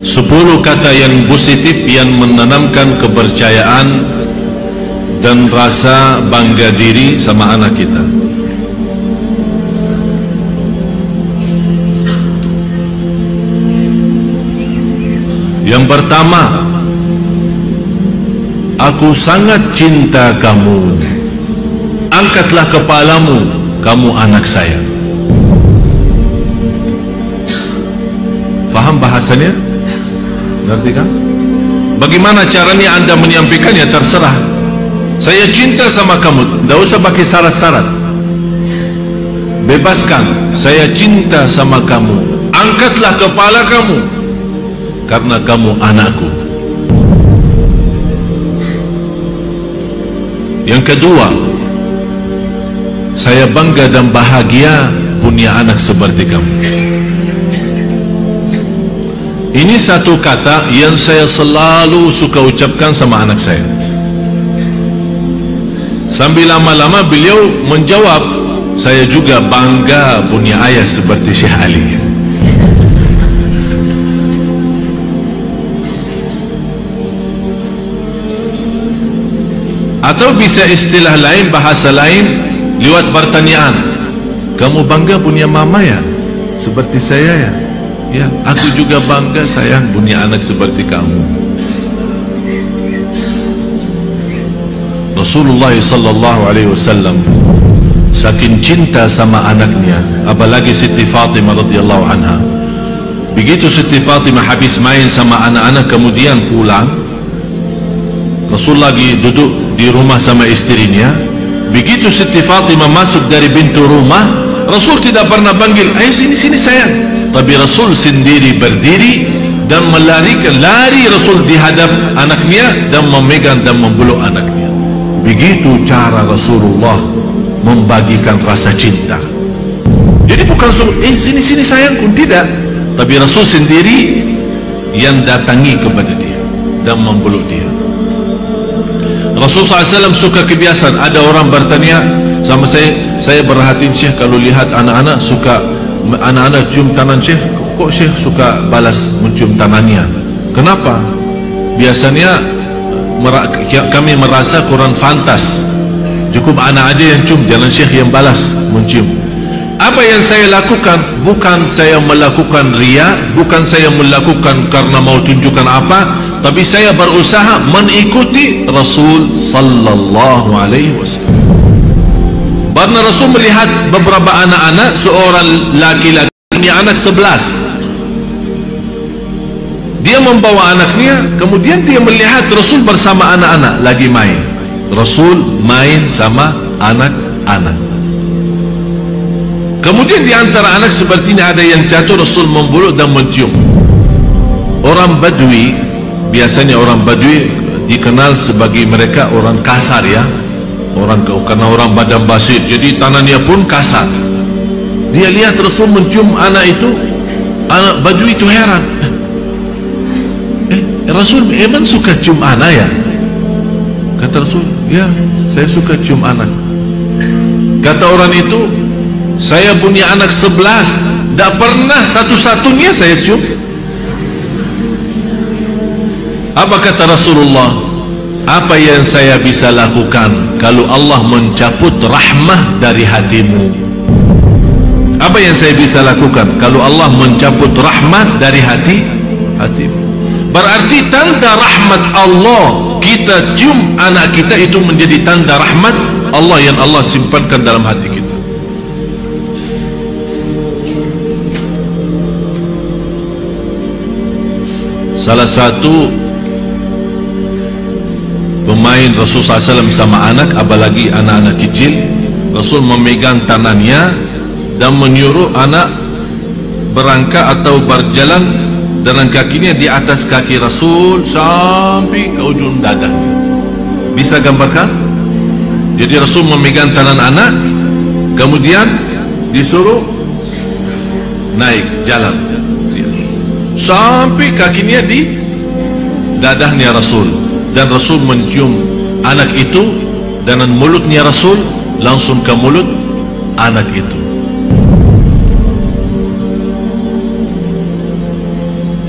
10 kata yang positif yang menanamkan kepercayaan dan rasa bangga diri sama anak kita. Yang pertama, aku sangat cinta kamu. Angkatlah kepalamu, kamu anak saya. Faham bahasanya? Ngerti kan? Bagaimana caranya Anda menyampaikannya terserah. Saya cinta sama kamu, tidak usah pakai syarat-syarat. Bebaskan, saya cinta sama kamu. Angkatlah kepala kamu, karena kamu anakku. Yang kedua, saya bangga dan bahagia punya anak seperti kamu. Ini satu kata yang saya selalu suka ucapkan sama anak saya. Sambil lama-lama beliau menjawab, saya juga bangga punya ayah seperti Syekh Ali. Atau bisa istilah lain, bahasa lain, lewat pertanyaan, kamu bangga punya mama ya? Seperti saya ya? Ya, aku juga bangga sayang punya anak seperti kamu. Rasulullah sallallahu alaihi wasallam saking cinta sama anaknya, apalagi Siti Fatimah radhiyallahu anha. Begitu Siti Fatimah habis main sama anak-anak kemudian pulang, Rasul lagi duduk di rumah sama istrinya. Begitu Siti Fatimah masuk dari pintu rumah, Rasul tidak pernah panggil, ayo sini sini sayang. Tapi Rasul sendiri berdiri dan lari Rasul di hadap anaknya dan memegang dan memeluk anaknya. Begitu cara Rasulullah membagikan rasa cinta. Jadi bukan suruh, sini sayangku, tidak. Tapi Rasul sendiri yang datangi kepada dia dan memeluk dia. Rasul SAW suka kebiasaan, ada orang bertanya sama saya berhatiin Syekh kalau lihat anak-anak suka, anak-anak cium tangan Syekh, kok Syekh suka balas mencium tangannya? Kenapa? Biasanya kami merasa kurang fantas, cukup anak aja yang cium, jangan Syekh yang balas mencium. Apa yang saya lakukan? Bukan saya melakukan riya, bukan saya melakukan karena mau tunjukkan apa, tapi saya berusaha mengikuti Rasul sallallahu alaihi wasallam. Karena Rasul melihat beberapa anak-anak, seorang laki-laki punya anak 11. Dia membawa anaknya, kemudian dia melihat Rasul bersama anak-anak lagi main. Rasul main sama anak-anak. Kemudian di antara anak sepertinya ada yang jatuh, Rasul membeluk dan mencium. Orang Badui, biasanya orang Badui dikenal sebagai mereka orang kasar ya. Karena orang badan basir, jadi tangannya pun kasar. Dia lihat Rasul mencium anak itu, anak Badui itu heran. Rasul emang suka cium anak ya? Kata Rasul, ya saya suka cium anak. Kata orang itu, saya punya anak 11, tidak pernah satu-satunya saya cium. Apa kata Rasulullah? Apa yang saya bisa lakukan kalau Allah mencabut rahmah dari hatimu? Apa yang saya bisa lakukan kalau Allah mencabut rahmat dari hatimu? Berarti tanda rahmat Allah, kita cium anak kita itu menjadi tanda rahmat Allah yang Allah simpankan dalam hati kita. Salah satu pemain Rasul SAW sama anak, apalagi anak-anak kecil, Rasul memegang tangannya dan menyuruh anak berangkat atau berjalan dengan kakinya di atas kaki Rasul sampai ke ujung dada. Bisa gambarkan? Jadi Rasul memegang tangan anak, kemudian disuruh naik jalan sampai kakinya di dadahnya Rasul, dan Rasul mencium anak itu dengan mulutnya Rasul langsung ke mulut anak itu.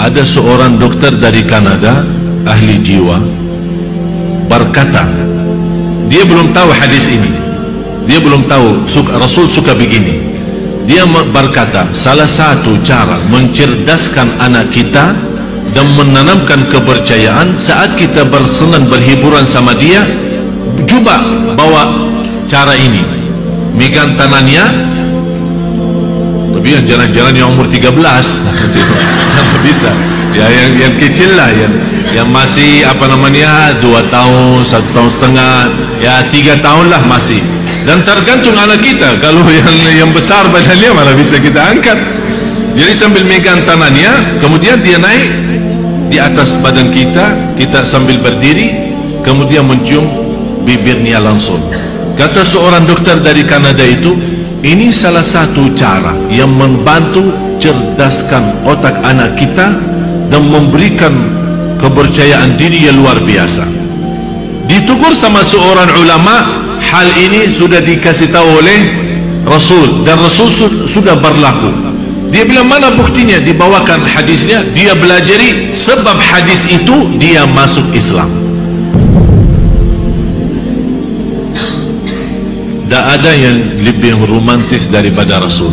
ada seorang dokter dari Kanada, ahli jiwa, berkata, dia belum tahu hadis ini, dia belum tahu Rasul suka begini. Dia berkata, salah satu cara mencerdaskan anak kita dan menanamkan kepercayaan saat kita bersenang berhiburan sama dia, cuba bawa cara ini, megang tangannya, tapi jangan yang umur 13 bisa ya, yang kecil lah, yang masih 2 tahun, 1 tahun setengah, ya 3 tahun lah masih. Dan tergantung anak kita, kalau yang besar badannya malah bisa kita angkat. Jadi sambil megang tangannya, kemudian dia naik di atas badan kita sambil berdiri, kemudian mencium bibirnya langsung. Kata seorang dokter dari Kanada itu, ini salah satu cara yang membantu cerdaskan otak anak kita dan memberikan kepercayaan diri yang luar biasa. Ditegur sama seorang ulama, hal ini sudah dikasih tahu oleh Rasul dan Rasul sudah berlaku. Dia bilang, mana buktinya? Dibawakan hadisnya, dia belajari, sebab hadis itu dia masuk Islam. Tak ada yang lebih romantis daripada Rasul.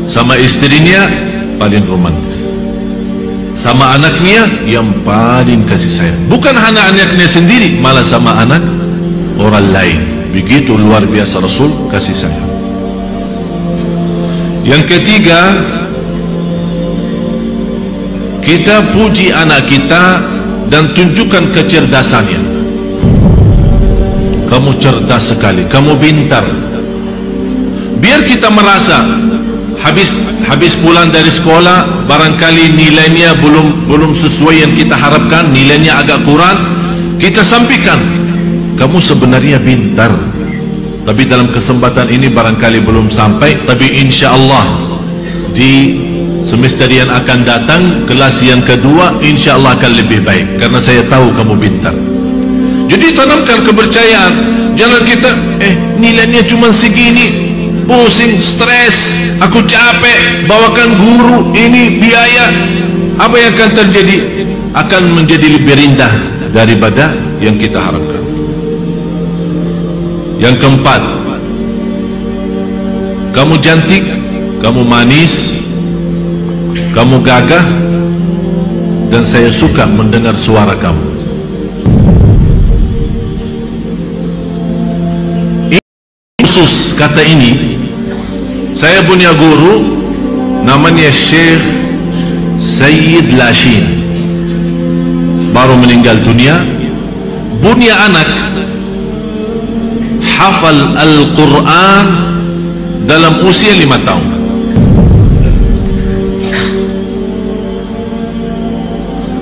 Sama istrinya paling romantis, sama anaknya yang paling kasih sayang. Bukan hanya anaknya sendiri, malah sama anak orang lain. Begitu luar biasa Rasul kasih sayang. Yang ketiga, kita puji anak kita dan tunjukkan kecerdasannya. Kamu cerdas sekali, kamu pintar. Biar kita merasa habis pulang dari sekolah, barangkali nilainya belum sesuai yang kita harapkan, nilainya agak kurang, kita sampaikan, kamu sebenarnya pintar, tapi dalam kesempatan ini barangkali belum sampai, tapi insya Allah di semester yang akan datang, kelas yang kedua, insya Allah akan lebih baik, karena saya tahu kamu pintar. Jadi tanamkan kepercayaan. Jangan kita nilainya cuma segini, pusing, stres, aku capek, bawakan guru, ini biaya. Apa yang akan terjadi? Akan menjadi lebih rendah daripada yang kita harapkan. Yang keempat, kamu cantik, kamu manis, kamu gagah, dan saya suka mendengar suara kamu. Khusus kata ini, saya punya guru namanya Syekh Sayyid Lashin, baru meninggal dunia. Punya anak hafal Al-Quran dalam usia 5 tahun.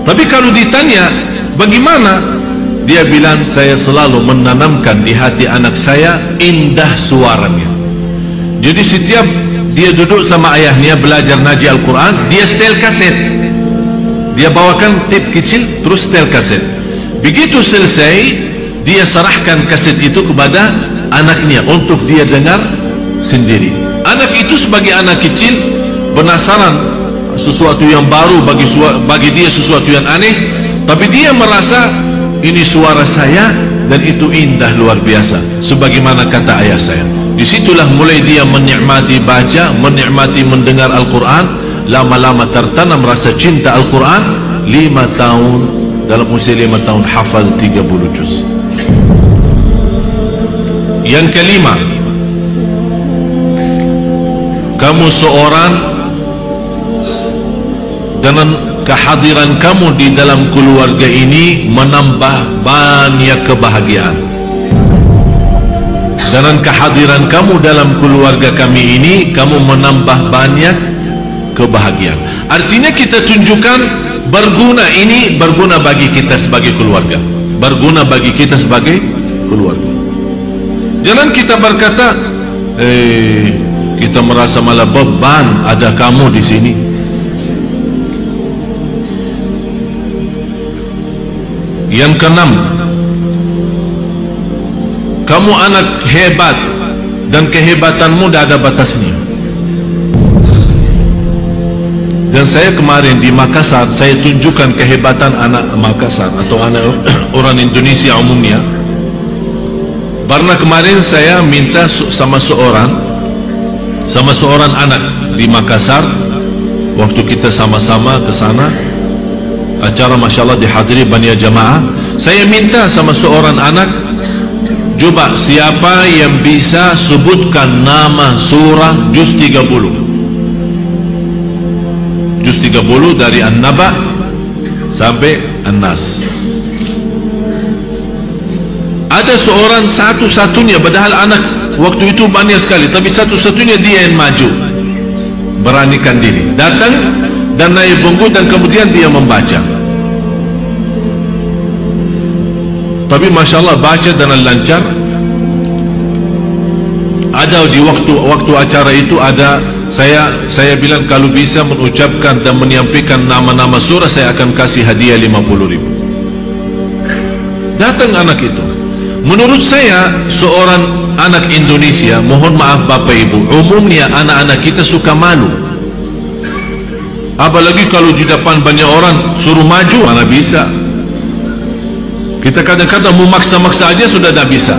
Tapi kalau ditanya bagaimana, dia bilang, saya selalu menanamkan di hati anak saya indah suaranya. Jadi setiap dia duduk sama ayahnya belajar ngaji Al-Quran, dia setel kaset, dia bawakan tip kecil, terus setel kaset. Begitu selesai, dia serahkan kaset itu kepada anaknya untuk dia dengar sendiri. Anak itu sebagai anak kecil penasaran, sesuatu yang baru bagi dia, sesuatu yang aneh, tapi dia merasa ini suara saya dan itu indah luar biasa, sebagaimana kata ayah saya. Disitulah mulai dia menikmati baca, menikmati mendengar Al-Quran. Lama-lama tertanam rasa cinta Al-Quran. 5 tahun, dalam usia 5 tahun hafal 30 juz. Yang kelima, kamu seorang, dengan kehadiran kamu di dalam keluarga ini menambah banyak kebahagiaan. Dengan kehadiran kamu dalam keluarga kami ini, kamu menambah banyak kebahagiaan. Artinya kita tunjukkan berguna, ini berguna bagi kita sebagai keluarga, berguna bagi kita sebagai keluarga. Jangan kita berkata, kita merasa malah beban ada kamu di sini. Yang keenam, kamu anak hebat dan kehebatanmu tidak ada batasnya. Dan saya kemarin di Makassar, saya tunjukkan kehebatan anak Makassar atau anak orang Indonesia umumnya. Karena kemarin saya minta sama seorang anak di Makassar, waktu kita sama-sama ke sana, acara Masya Allah dihadiri banyak jamaah. Saya minta sama seorang anak, coba siapa yang bisa sebutkan nama surah juz 30. Juz 30 dari An-Naba sampai An-Nas. Ada seorang satu-satunya, padahal anak waktu itu banyak sekali, tapi satu-satunya dia yang maju, beranikan diri, datang dan naik bangku, dan kemudian dia membaca. Tapi Masya Allah baca dengan lancar. Ada di waktu acara itu ada saya bilang kalau bisa mengucapkan dan menyampaikan nama-nama surah, saya akan kasih hadiah 50.000. Datang anak itu. Menurut saya seorang anak Indonesia, mohon maaf Bapak Ibu, umumnya anak-anak kita suka malu. Apalagi kalau di depan banyak orang suruh maju, mana bisa. Kita kadang-kadang memaksa-maksa aja sudah tidak bisa.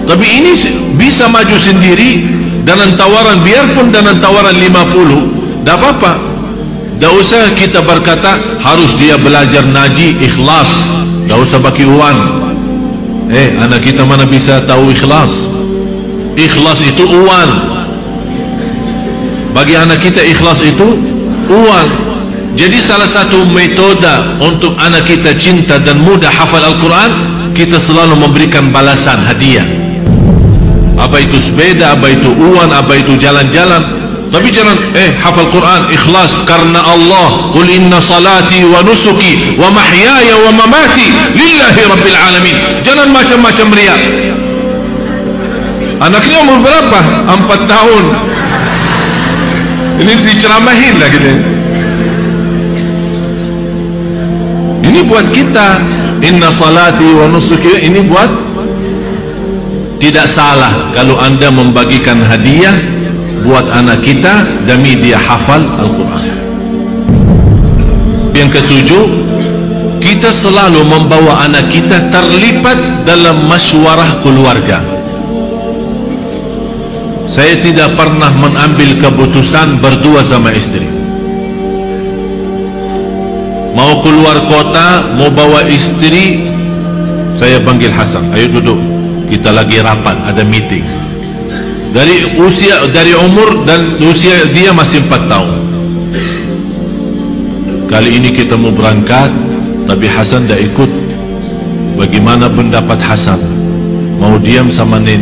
Tapi ini bisa maju sendiri dengan tawaran, biarpun dengan tawaran 50, tidak apa-apa. Tidak usah kita berkata harus dia belajar naji ikhlas, tidak usah bagi uang. Anak kita mana bisa tahu ikhlas? Ikhlas itu uang. Bagi anak kita ikhlas itu uang. Jadi salah satu metode untuk anak kita cinta dan mudah hafal Al-Quran, kita selalu memberikan balasan hadiah. Apa itu sepeda, apa itu uang, apa itu jalan-jalan. Tapi jangan hafal Quran ikhlas karena Allah, qul inna salati wa nusuki wa mahyaya wa mamati lillahi rabbil alamin. Jangan macam-macam riak. Anaknya umur berapa? 4 tahun. Ini diceramahin lah gitu. Ini buat kita, inna salati wa nusuki, ini buat. Tidak salah kalau anda membagikan hadiah buat anak kita demi dia hafal Al-Quran. Yang ketujuh, kita selalu membawa anak kita terlibat dalam masywarah keluarga. Saya tidak pernah mengambil keputusan berdua sama istri. Mau keluar kota, mau bawa istri, saya panggil Hasan, ayo duduk, kita lagi rapat, ada meeting. Dari umur dan usia dia masih 4 tahun. Kali ini kita mau berangkat, tapi Hasan tidak ikut. Bagaimana pendapat Hasan? Mau diam sama nenek?